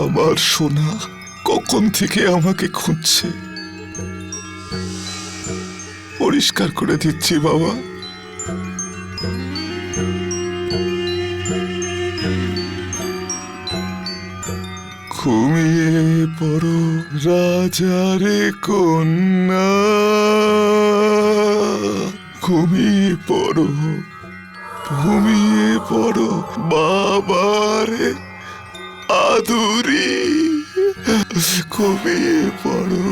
আমার সোনা কখন থেকে আমাকে খুঁজছে। পরিষ্কার করে দিচ্ছি বাবা। ঘুমিয়ে পড়ো রাজারে কন্যা, ঘুমিয়ে পড়ো, ঘুমিয়ে পড়ো বাবারে আদুরি, ঘুমিয়ে পড়ো।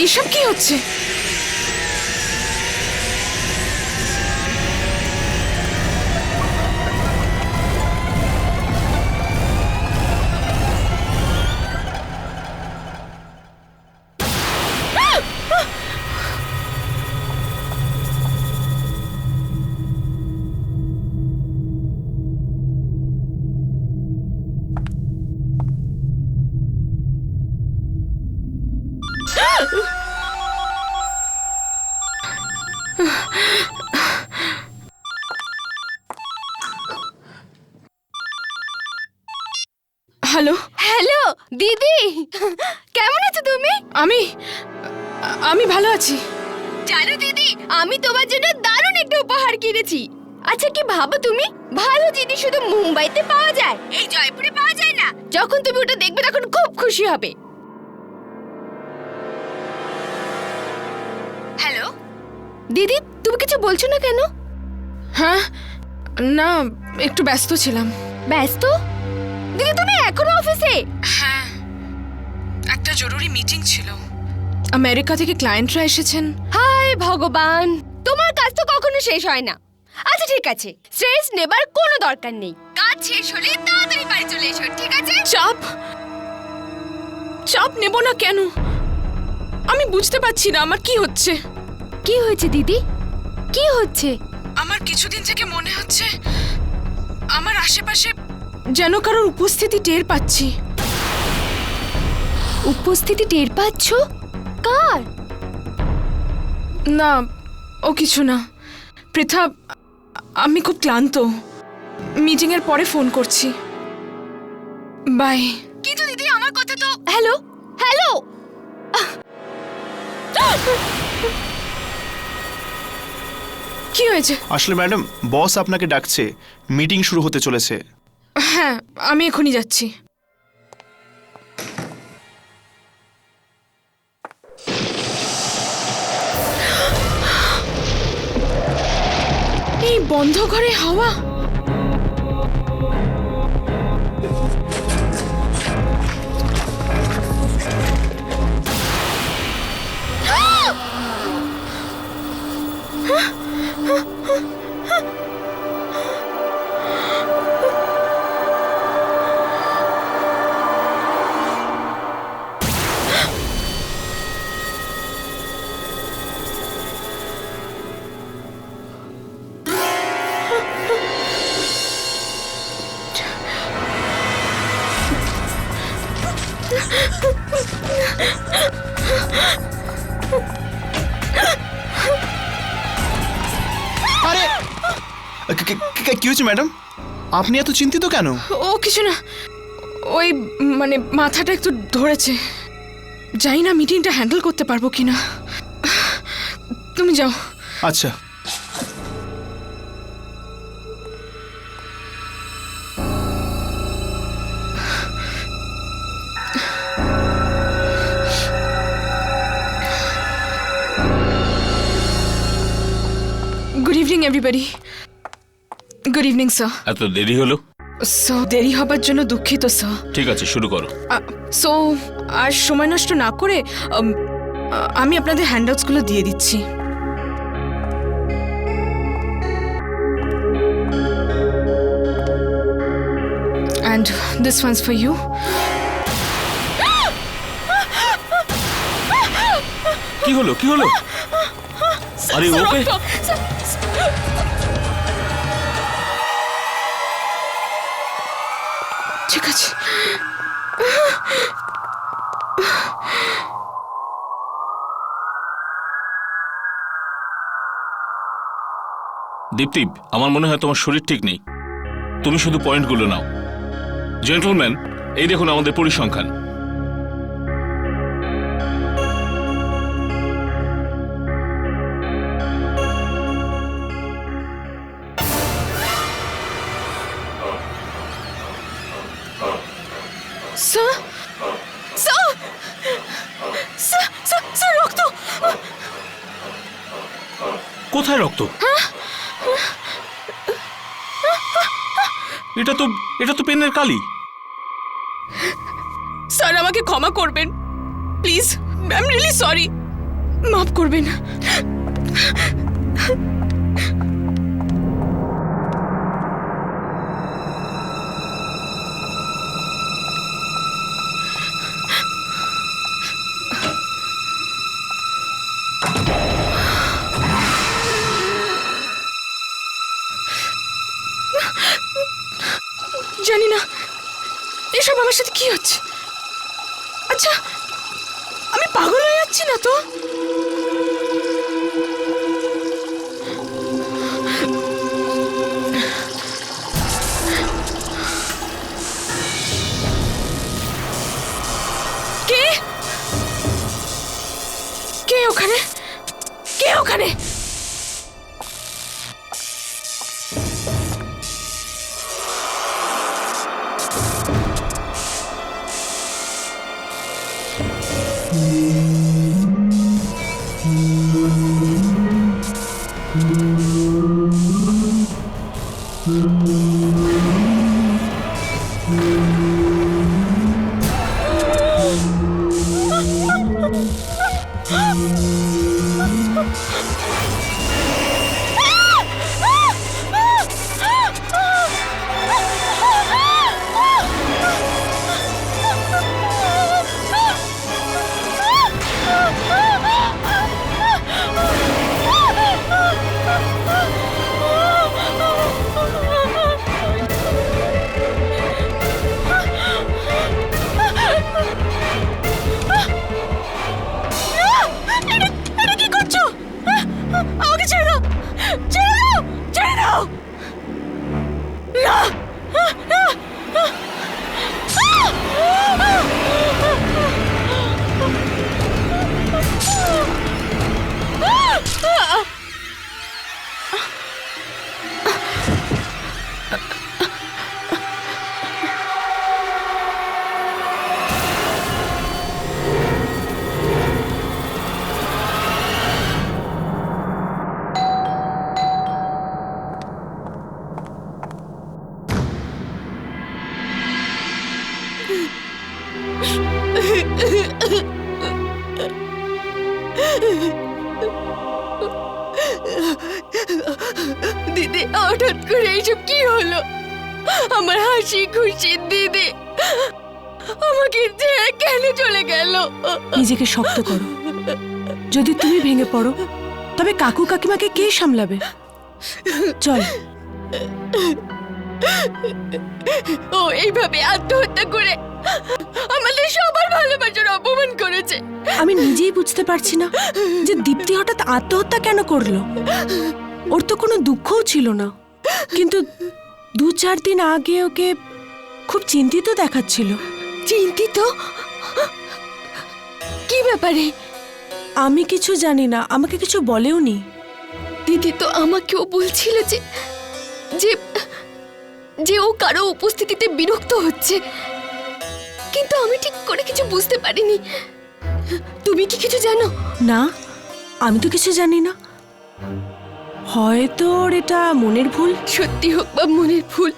এসব কি হচ্ছে? হ্যালো হ্যালো দিদি, কেমন আছো তুমি? আমি ভালো আছি। জানো দিদি, আমি তোমার জন্য দারুণ একটা উপহার কিনেছি। আচ্ছা কি ভাবো তুমি, ভালো জিনিস শুধু মুম্বাইতে পাওয়া যায়, এই জয়পুরে পাওয়া যায় না। যখন তুমি ওটা দেখবে তখন খুব খুশি হবে। হ্যালো দিদি, তুমি কিছু বলছো না কেন? হ্যাঁ, না একটু ব্যস্ত ছিলাম। ব্যস্ত? দিদি তুমি এখনো অফিসে? হ্যাঁ, একটা জরুরি মিটিং ছিল। আমেরিকা থেকে ক্লায়েন্টরা এসেছেন। হায় ভগবান, তোমার কাজ তো কখনো শেষ হয় না। আচ্ছা ঠিক আছে, স্ট্রেস নেবার কোনো দরকার নেই। কাজ শেষ হলে তাড়াতাড়ি বাড়ি চলে এসো, ঠিক আছে? চাপ নেব না কেন? আমি বুঝতে পারছি না আমার কি হচ্ছে। কি হয়েছে দিদি, কি হচ্ছে? আমার কিছুদিন থেকে মনে হচ্ছে আমার আশেপাশে যেন কারোর উপস্থিতি টের পাচ্ছি। উপস্থিতি টের পাচ্ছ? কার? না, ও কিছু না। পৃথা, আমি খুব ক্লান্ত। মিটিং এর পরে ফোন করছি। বাই। কিন্তু দিদি আমার কথা তো। হ্যালো হ্যালো, কি হয়েছে? আসলে ম্যাডাম, বস আপনাকে ডাকছে, মিটিং শুরু হতে চলেছে। হ্যাঁ, আমি এখনই যাচ্ছি। এই বন্ধ ঘরে হাওয়া। কি হয়েছে ম্যাডাম? আপনি এত চিন্তিত কেন? ও কিছু না, ওই মানে মাথাটা একটু ধরেছে। জানি না মিটিংটা হ্যান্ডেল করতে পারবো কিনা। তুমি যাও। আচ্ছা। Good evening everybody. Good evening sir. এত দেরি হলো? স্যার দেরি হবার জন্য দুঃখিত স্যার। ঠিক আছে, শুরু করো। সো আর সময় নষ্ট না করে আমি আপনাদের হ্যান্ডআউটসগুলো দিয়ে দিচ্ছি। And this one's for you. কি হলো, কি হলো? আরে ওকে, ঠিক আছে। দীপ্তি, আমার মনে হয় তোমার শরীর ঠিক নেই। তুমি শুধু পয়েন্টগুলো নাও। জেন্টলম্যান, এই দেখুন আমাদের পরিসংখ্যান। Sir sir sir sir sir রক্ত! কোথায় রক্ত? এটা তো পেনের কালি। স্যার আমাকে ক্ষমা করবেন please, I am really sorry. মাফ করবেন। জানি না এসব আমার সাথে কি হচ্ছে। আচ্ছা আমি পাগল হয়ে যাচ্ছি না তো? কে কে ওখানে? কে ওখানে? দিদি হঠাৎ করে এইসব কি হলো? আমার হাসি খুশি দিদি আমাকে ছেড়ে কেন চলে গেল? নিজেকে শক্ত করো। যদি তুমি ভেঙে পড়ো তবে কাকু কাকিমাকে কে সামলাবে? চল। ও এইভাবে আত্মহত্যা করে আমাদের সবার ভালোবাসার অপমান করেছে। আমি নিজেই বুঝতে পারছি না যে দীপ্তি হঠাৎ আত্মহত্যা কেন করলো। ওর তো কোনো দুঃখও ছিল না। কিন্তু 2-4 দিন আগে ওকে খুব চিন্তিত দেখাচ্ছিল। চিন্তিত? কি ব্যাপারে? আমি কিছু জানি না, আমাকে কিছু বলেওনি। দিদি তো আমাকেও বলছিল যে যে যে ও কারো উপস্থিতিতে বিরক্ত হচ্ছে, কিন্তু আমি ঠিক করে কিছু বুঝতে পারিনি। তুমি কি কিছু জানো? না, আমি তো কিছু জানি না। হয়তো ওর এটা মনের ভুল। সত্যি হোক বা মনের ভুল,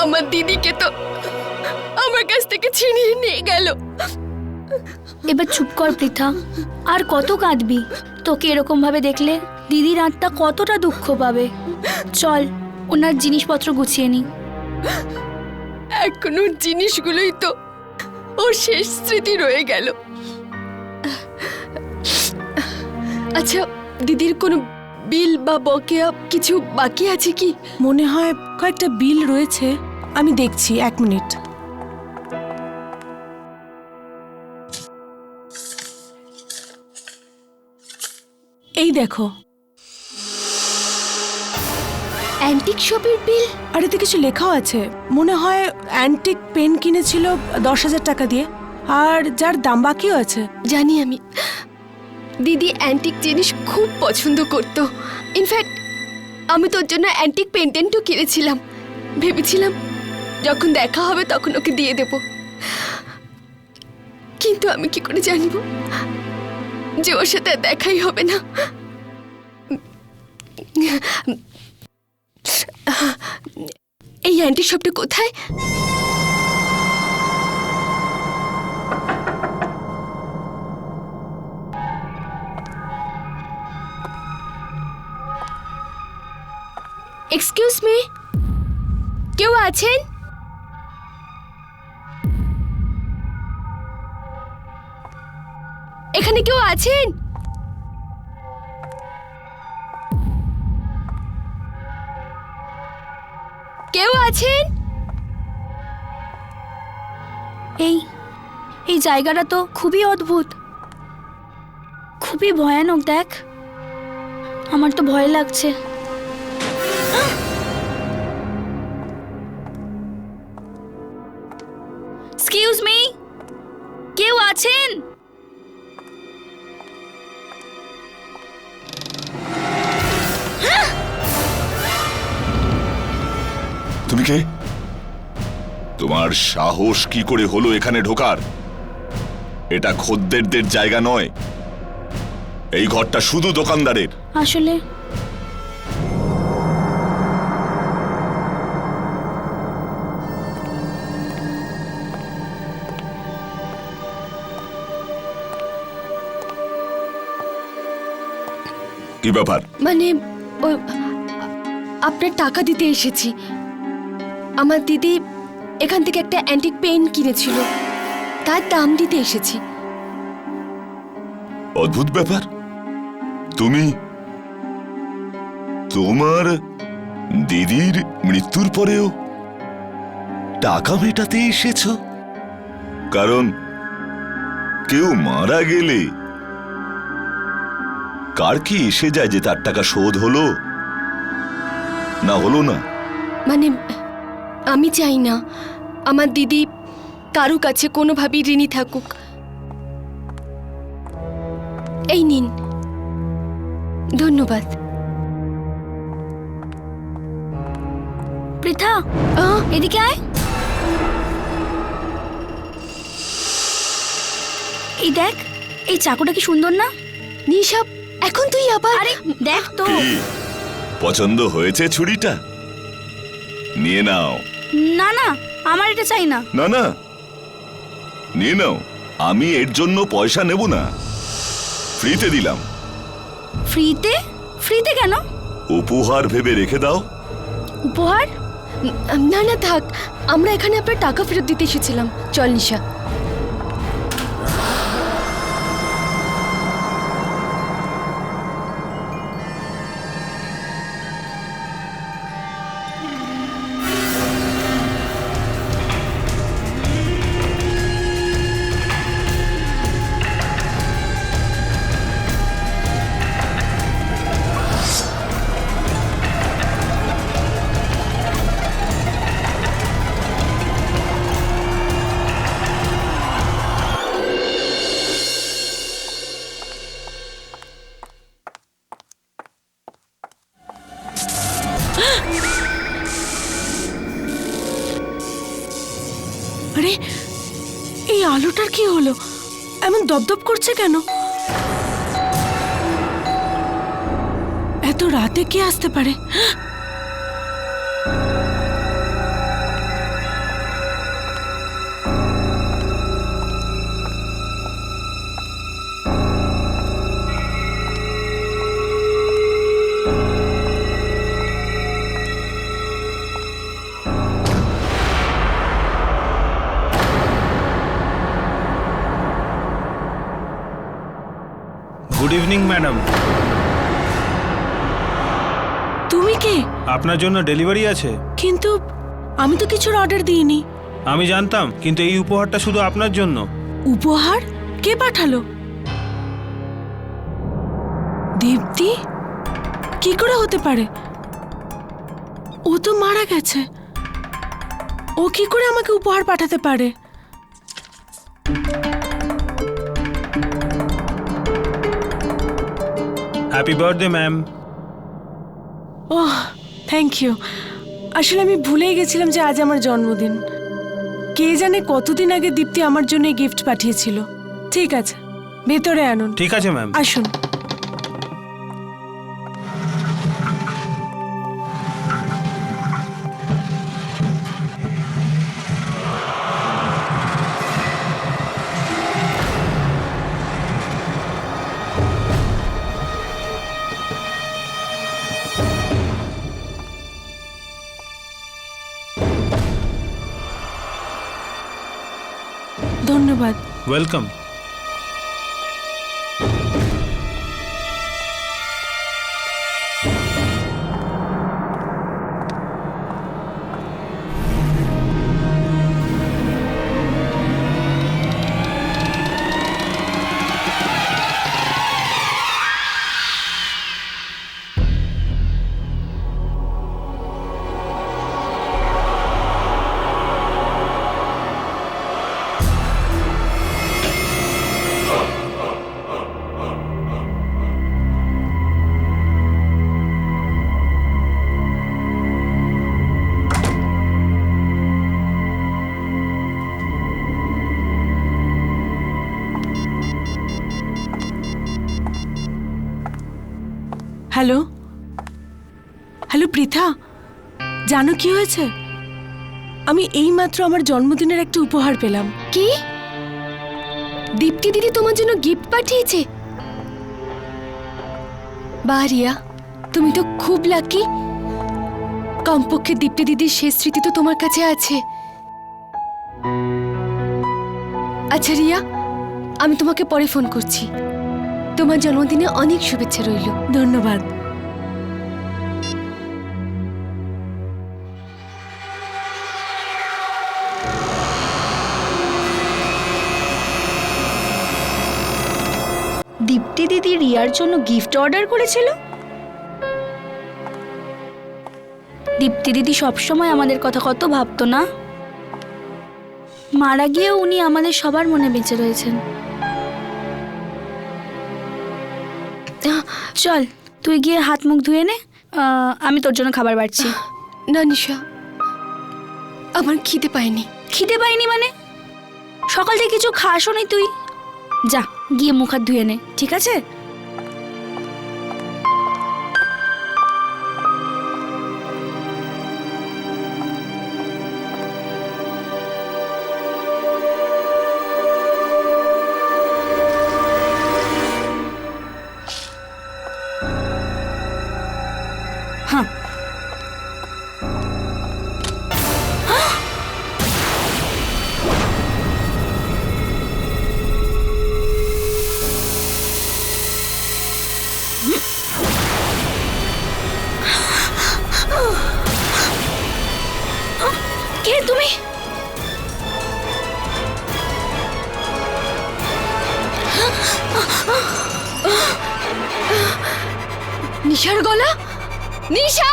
আমার দিদিকে তো আমার কাছ থেকে ছিনিয়ে নিয়ে গেল। এবার চুপ কর পৃথা, আর কত কাঁদবি? তোকে এরকম ভাবে দেখলে দিদির আত্মা কতটা দুঃখ পাবে। চল ওনার জিনিসপত্র গুছিয়ে নি। এখনো জিনিসগুলোই তো ওর শেষ স্মৃতি রয়ে গেল। আচ্ছা, দিদির কোনো বিল বা বকেয়া কিছু বাকি আছে কি? মনে হয় কয়েকটা বিল রয়েছে, আমি দেখছি, 1 মিনিট। এই দেখো। অ্যান্টিক শপের বিল? আর এতে কিছু লেখাও আছে, মনে হয় অ্যান্টিক পেন কিনেছিল 10,000 টাকা দিয়ে, আর যার দাম বাকিও আছে। জানি আমি, দিদি অ্যান্টিক জিনিস খুব পছন্দ করত। ইনফ্যাক্ট আমি তোর জন্য অ্যান্টিক পেন্ডেন্টও কিনেছিলাম। ভেবেছিলাম যখন দেখা হবে তখন ওকে দিয়ে দেব, কিন্তু আমি কি করে জানবো যে ওর সাথে আর দেখাই হবে না? এই অ্যান্টিক শপটা কোথায়? এক্সকিউজ মি, কেউ আছেন? এখানে কেউ আছেন? কেউ আছেন? এই এই জায়গাটা তো খুবই অদ্ভুত, খুবই ভয়ানক। দেখ, আমার তো ভয় লাগছে। এক্সকিউজ মি, কেউ আছেন? তুমি কে? তোমার সাহস কি করে হলো এখানে ঢোকার? এটা খদ্দেরদের জায়গা নয়, এই ঘরটা শুধু দোকানদারের। আসলে কি ব্যাপার? মানে আপনার টাকা দিতে এসেছি। আমার দিদি এখান থেকে একটা অ্যান্টিক পেন কিনেছিল, তার দাম দিতে এসেছি। অদ্ভুত ব্যাপার। তুমি তোমার দিদির মৃত্যুর পরেও টাকা মেটাতে এসেছো? কারণ কেউ মারা গেলে কার কি এসে যায় যে তার টাকা শোধ হলো না হলো না? মানে আমি চাই না আমার দিদি কারো কাছে কোনোভাবেই ঋণী থাকুক। এই নিন, ধন্যবাদ। পৃথা, এদিকে আয়। এই দেখ, এই চাকুটা কি সুন্দর না? নিশা, এখন তুই আবার? আরে দেখ তো। কি পছন্দ হয়েছে ছুরিটা? নিয়ে নাও। না না, আমার এটা চাই না। না না, নিয়ে নাও। আমি এর জন্য পয়সা নেব না, ফ্রিতে দিলাম। ফ্রিতে? ফ্রিতে কেন? উপহার ভেবে রেখে দাও। উপহার? না না থাক, আমরা এখানে আপনার টাকা ফেরত দিতে এসেছিলাম। চল নিশা। আরে এই আলোটার কি হলো? এমন দপদপ করছে কেন? এত রাতে কে আসতে পারে? Good evening madam. তুমি কে? আপনার জন্য ডেলিভারি আছে। কিন্তু আমি তো কিছুর অর্ডার দিইনি। আমি জানতাম, কিন্তু এই উপহারটা শুধু আপনার জন্য। উপহার? কে পাঠালো? দীপ্তি? কি করে হতে পারে? ও তো মারা গেছে। ও কি করে আমাকে উপহার পাঠাতে পারে? Happy birthday ma'am. Oh, thank you. আসলে আমি ভুলেই গেছিলাম যে আজ আমার জন্মদিন। কে জানে কতদিন আগে দীপ্তি আমার জন্য এই গিফট পাঠিয়েছিল। ঠিক আছে, ভেতরে আনুন। ঠিক আছে ম্যাম। আসুন। ধন্যবাদ। ওয়েলকাম। হ্যালো, হ্যালো পৃথা, জানো কি হয়েছে? আমি এইমাত্র আমার জন্মদিনের একটা উপহার পেলাম। কি? দীপ্তি দিদি তোমার জন্য গিফট পাঠিয়েছে? বাহ রিয়া, তুমি তো খুব লাকি। কমপক্ষে দীপ্তি দিদির শেষ স্মৃতি তো তোমার কাছে আছে। আচ্ছা রিয়া, আমি তোমাকে পরে ফোন করছি। তোমার জন্মদিনে অনেক শুভেচ্ছা রইল। ধন্যবাদ। দীপ্তি দিদি রিয়ার জন্য গিফট অর্ডার করেছিল। দীপ্তি দিদি সবসময় আমাদের কথা কত ভাবতো না? মারা গিয়েও উনি আমাদের সবার মনে বেঁচে রয়েছেন। চল তুই গিয়ে হাত মুখ ধুয়ে নে, আমি তোর জন্য খাবার বাড়ছি। না নিশা, আমার খিদে পায়নি। খিদে পাইনি মানে? সকাল থেকে কিছু খাসও নি তুই। যা গিয়ে মুখ হাত ধুয়ে নে, ঠিক আছে? হ্যাঁ। কে তুমি? নিশার গলা? নিশা!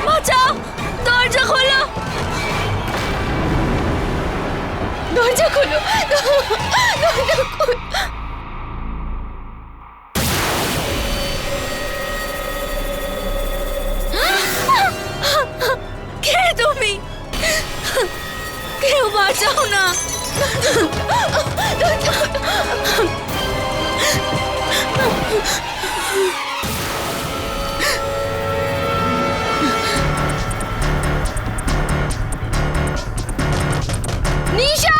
বাঁচাও, দরজা খোলো। দরজা খোলো, দরজা খোলো। কে তুমি? কেউ বাঁচাও না। নিশা!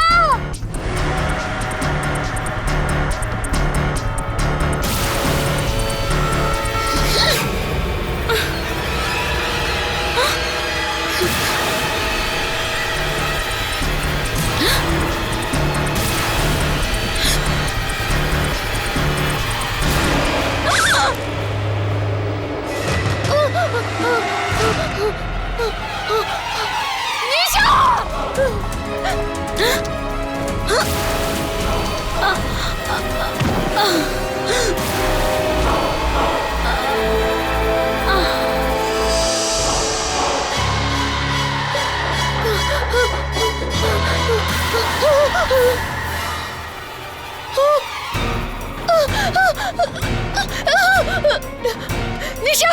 নিশা! নিশা!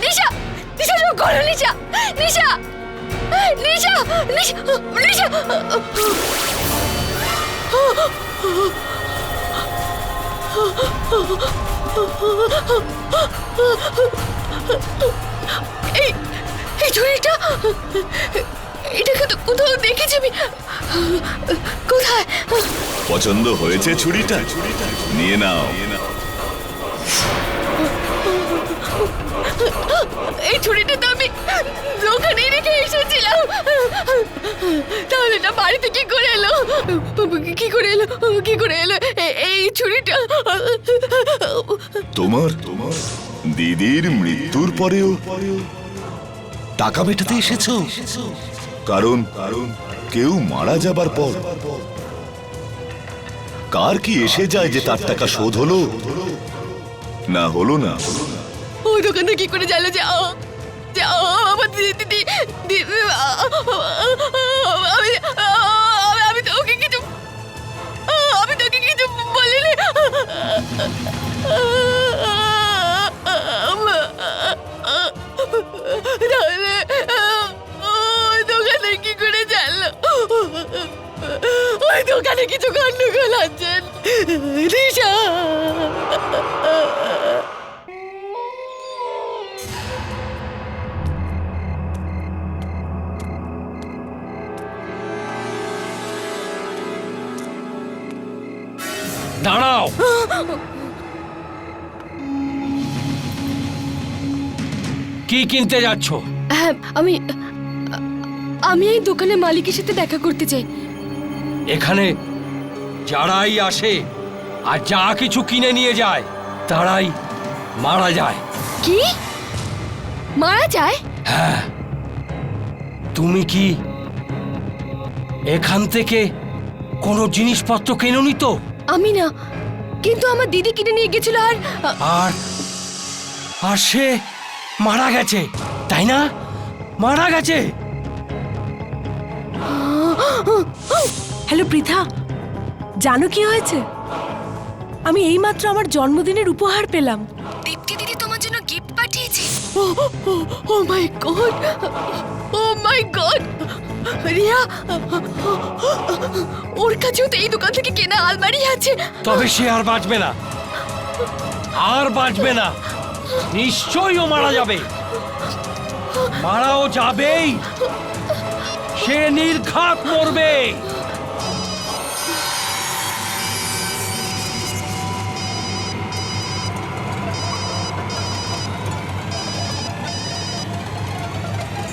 নিশা! নিশা চুপ করো, নিশা! নিশা! নিশা! নিশা! নিশা! এই এই ছুরিটা, এটাকে তো কোথাও দেখেছি আমি। কোথায়? পছন্দ হয়েছে ছুরিটা? নিয়ে নাও। এই ছুরিটা তো আমি দোকানেই রেখে এসেছিলাম। তাহলে এটা বাড়িতে কি করে এলো? কি করে এলো? কি করে এলো এই ছুরিটা? তোমার দিদির মৃত্যুর পরেও টাকা মেটাতে এসেছো? কারণ কেউ মারা যাবার পর কার কি এসে যায় যে তার টাকা শোধ হলো না হলো না? ওই দোকানে কি করে জানলো যে আমার দিদি আমি তো ওকে কিছু বলিনি। তাহলে ওই দোকানে কি করে জানলো? ওই দোকানে কিছু গন্ডগোল আছে। নিশা! দাঁড়াও। কি কিনতে যাচ্ছ? হ্যাঁ, আমি এই দোকানের মালিকের সাথে দেখা করতে চাই। এখানে যারাই আসে আর যা কিছু কিনে নিয়ে যায় তারাই মারা যায়। কি মারা যায়? হ্যাঁ, তুমি কি এখান থেকে কোনো জিনিসপত্র কেননি তো? আমি না, কিন্তু আমার দিদি কিনে নিয়ে গেছিল। আর আর সে মারা গেছে, তাই না? মারা গেছে। হ্যালো পৃথা, জানো কি হয়েছে? আমি এইমাত্র আমার জন্মদিনের উপহার পেলাম। দীপ্তি দিদি তোমার জন্য গিফট পাঠিয়েছে। ও মাই গড! ও মাই গড! রিয়া, ওর কাছেও তো এই দোকান থেকে কেনা আলমারি আছে। তবে সে আর বাঁচবে না, আর বাঁচবে না। নিশ্চয়ই ও মারা যাবে। মারাও যাবেই, সে নির্ঘাত মরবে।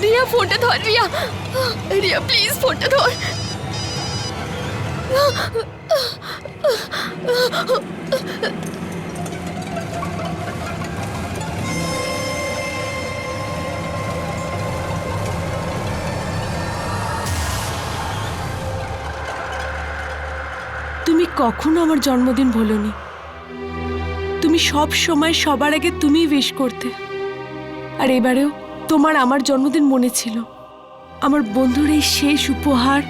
রিয়া, ফোনটা ধর। রিয়া, রিয়া প্লিজ ফোনটা ধর। তুমি কখনো আমার জন্মদিন ভোলোনি। তুমি তুমি সব সময় সবার আগে তুমিই উইশ করতে। আর এবারেও তোমার আমার জন্মদিন মনে ছিল। আমার বন্ধুর এই শেষ উপহার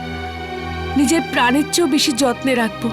নিজের প্রাণের চেয়েও বেশি যত্নে রাখবো।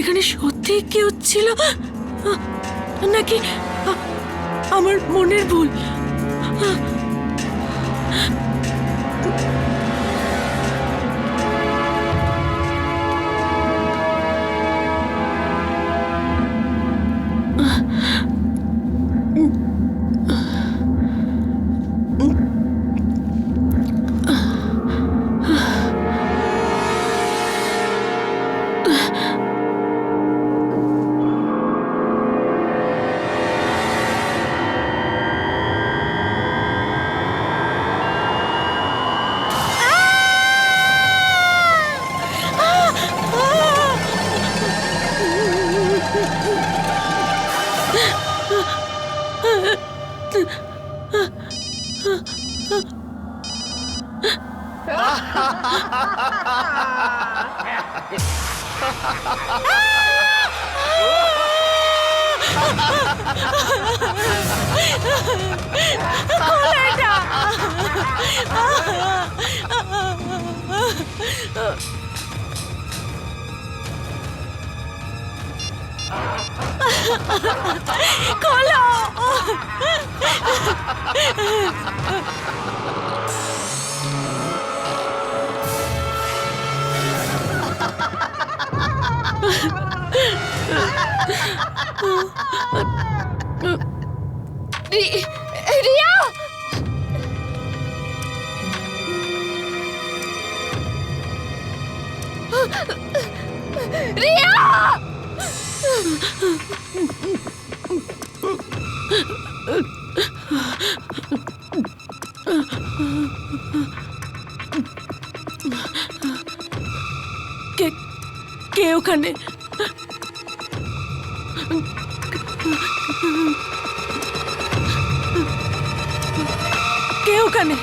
এখানে সত্যি কি হচ্ছিল, নাকি আমার মনের ভুল? খোলো! রিয়া! রিয়া! কে ওখানে? কে ওখানে?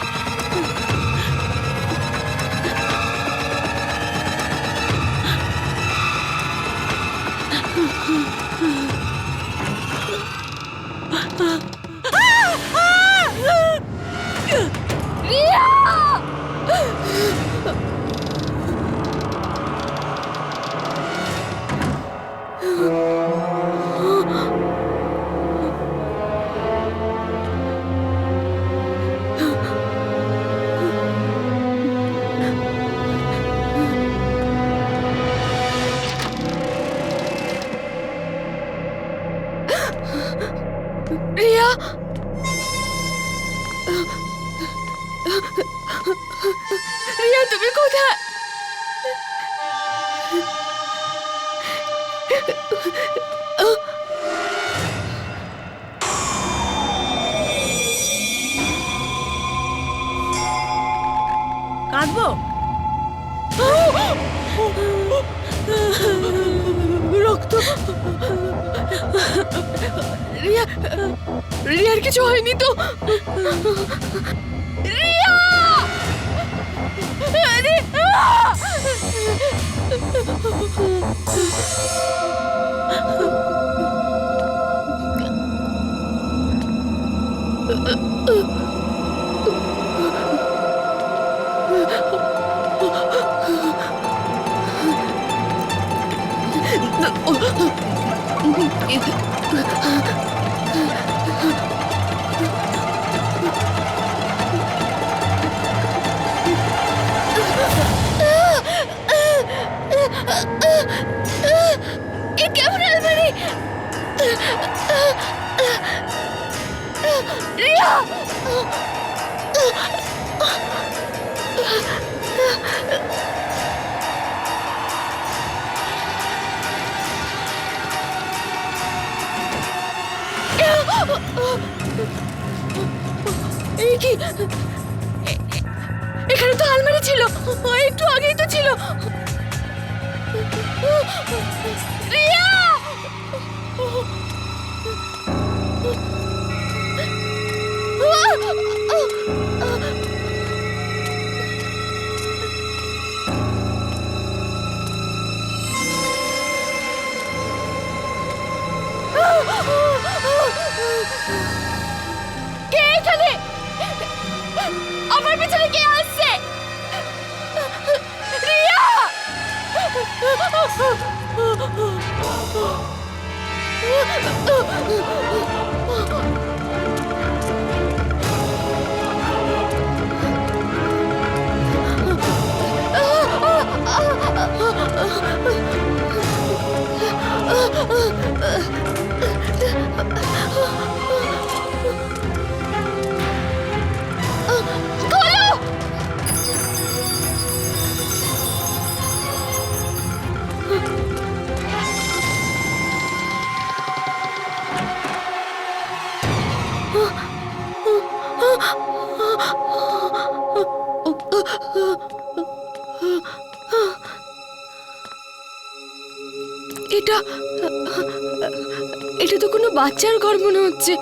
রিয়া! রিয়া! রিয়া, তুমি কোথায়? কাঁদবো? রক্ত! রিয়া, রিয়ার কিছু হয়নি তো? রিয়া! রিয়া! এই কি এখানে তো আলমারি ছিল, একটু আগেই তো ছিল। রিয়া! কে এখানে? আমার পেছনে কে আসছে? রিয়া! খোলো! এটা এটা তো কোনো বাচ্চার ঘর মনে হচ্ছে।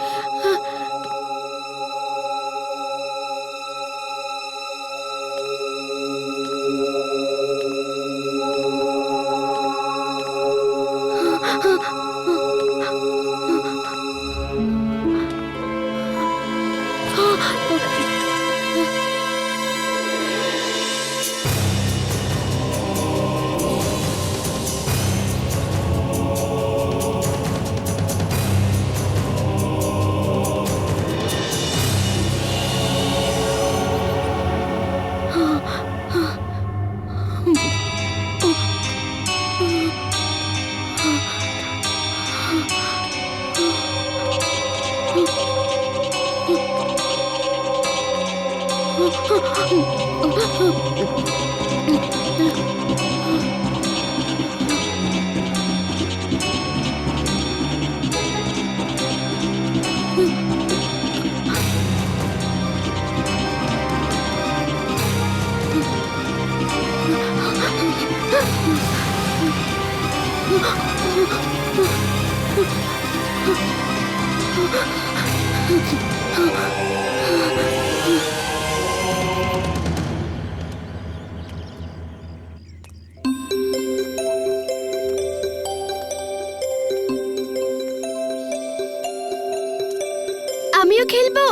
আমিও খেলবো।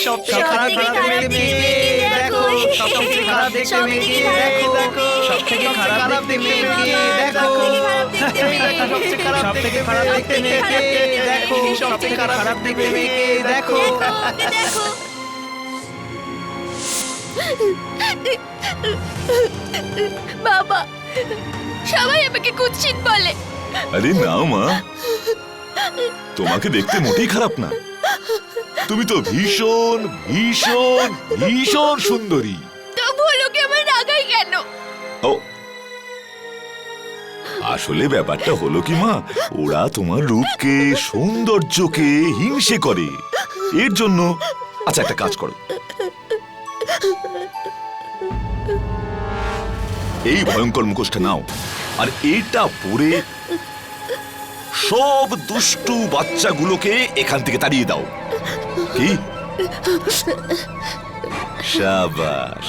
সবচেয়ে খারাপ দেখতে মেয়েকে দেখো, সবচেয়ে খারাপ দেখতে মেয়েকে দেখো, সবথেকে খারাপ দেখতে মেয়েকে দেখো, সবচেয়ে খারাপ দেখতে মেয়েকে দেখো, সবচেয়ে খারাপ দেখতে মেয়েকে দেখো। বাবা, সবাই আমাকে কুৎসিত বলে। আরে না মা, তোমাকে দেখতে মোটেই খারাপ না। তুমি তো ভীষণ ভীষণ ভীষণ সুন্দরী। তবুও লোকে আমার রাগাই কেন? ও আসলে ব্যাপারটা হলো কি মা, ওরা তোমার রূপকে সৌন্দর্যকে হিংসে করে, এর জন্য। আচ্ছা একটা কাজ করো, এই ভয়ঙ্কর মুখোশটা নাও আর এটা পরে সব দুষ্টু বাচ্চাগুলোকে এখান থেকে তাড়িয়ে দাও। কি? শাবাশ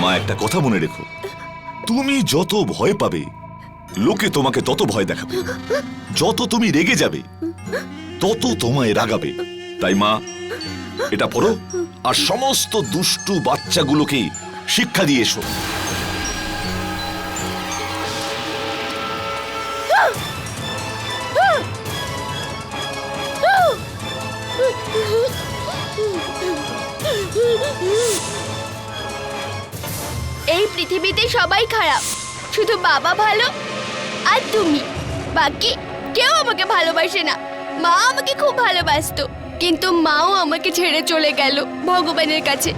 মা, একটা কথা মনে রেখো, তুমি যত ভয় পাবে লোকে তোমাকে তত ভয় দেখাবে, যত তুমি রেগে যাবে তত তোমায় রাগাবে। তাই মা এটা পড়ো আর সমস্ত দুষ্টু বাচ্চাগুলোকে শিক্ষা দিয়ে এসো। এই পৃথিবীতে সবাই খারাপ, শুধু বাবা ভালো আর তুমি। বাকি কেউ আমাকে ভালোবাসে না। মা আমাকে খুব ভালোবাসতো, কিন্তু মাও আমাকে ছেড়ে চলে গেল ভগবানের কাছে।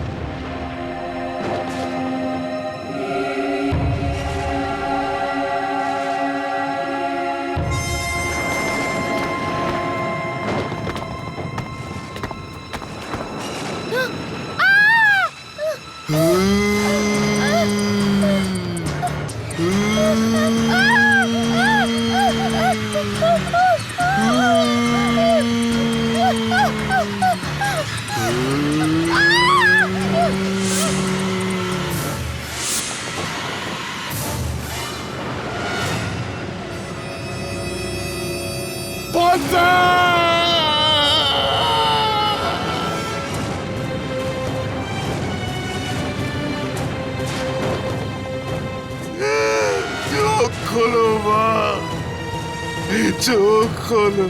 চোখ খোলো মা, চোখ খোলো,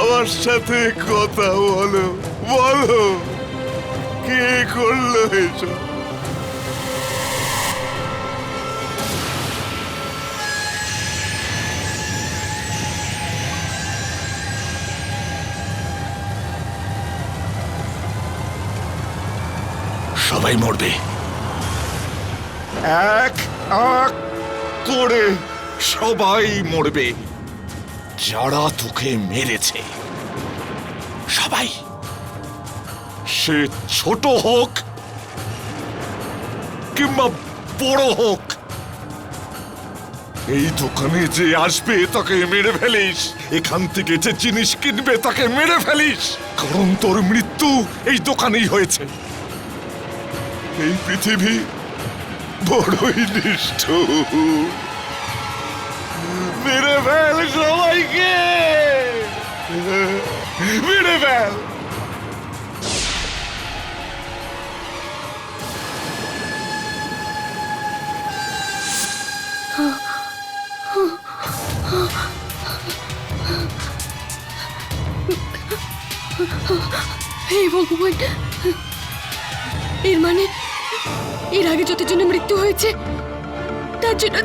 আমার সাথে কথা বলো, বলো কে করলো এসব? সবাই মরবে, এক এক করে সবাই মরবে, যারা তোকে মেরেছে সবাই, সে ছোট হোক কিংবা বড় হোক। এই দোকানে যে আসবে তাকে মেরে ফেলিস, এখান থেকে যে জিনিস কিনবে তাকে মেরে ফেলিস, কারণ তোর মৃত্যু এই দোকানেই হয়েছে। এই পৃথিবী বড়ই নিষ্ঠুর, মেরে ফেল সবাইকে, মেরে ফেল। হে ভগবান, এর মানে এর আগে যতজনের মৃত্যু হয়েছে তার জন্য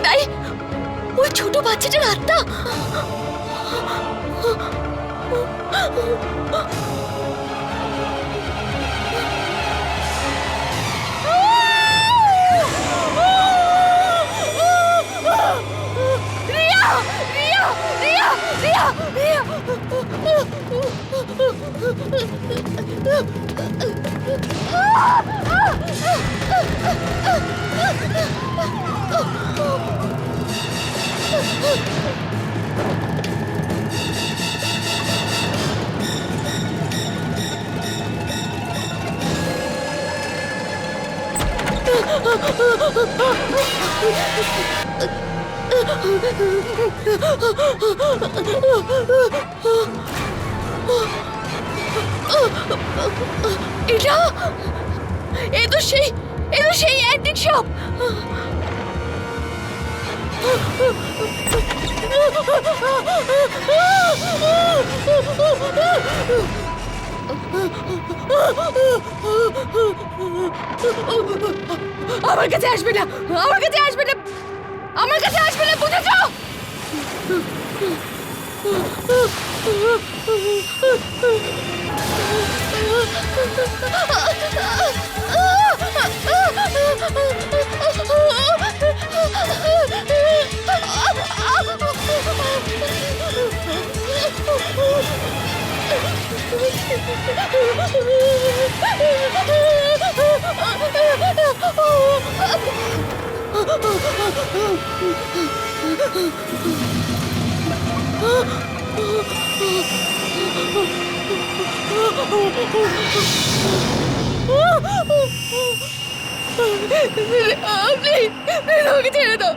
দায়ী ওই ছোট বাচ্চাটার আত্মা। রিয়া, রিয়া, রিয়া, রিয়া, রিয়া। এটা এ তো সেই অ্যান্টিক শপ। আমার কাছে আসবে না, আমার কাছে আসবে না, আমার কাছে আসবে না, বুঝেছো? আমাকে ছেড়ে দাও।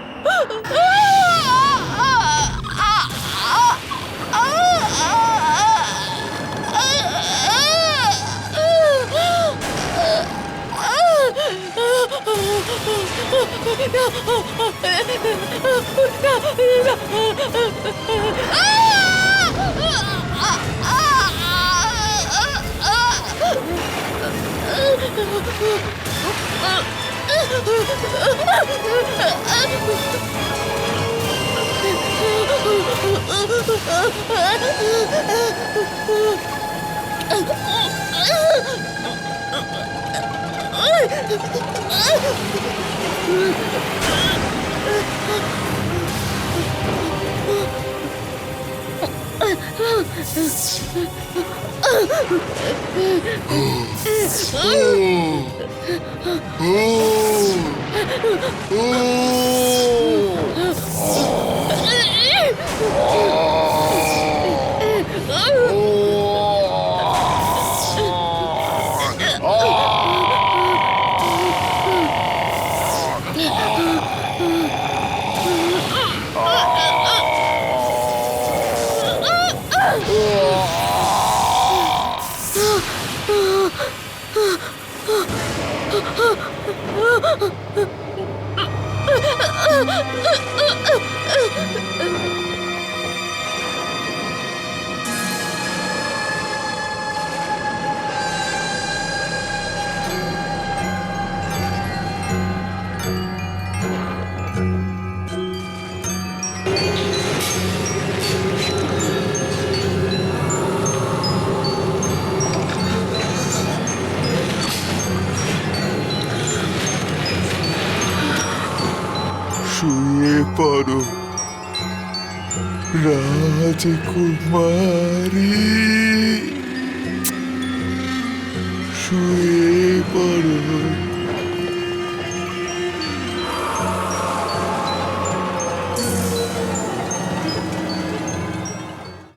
শুয়ে পড়ো রাজকুমারী, শুয়ে পড়ো।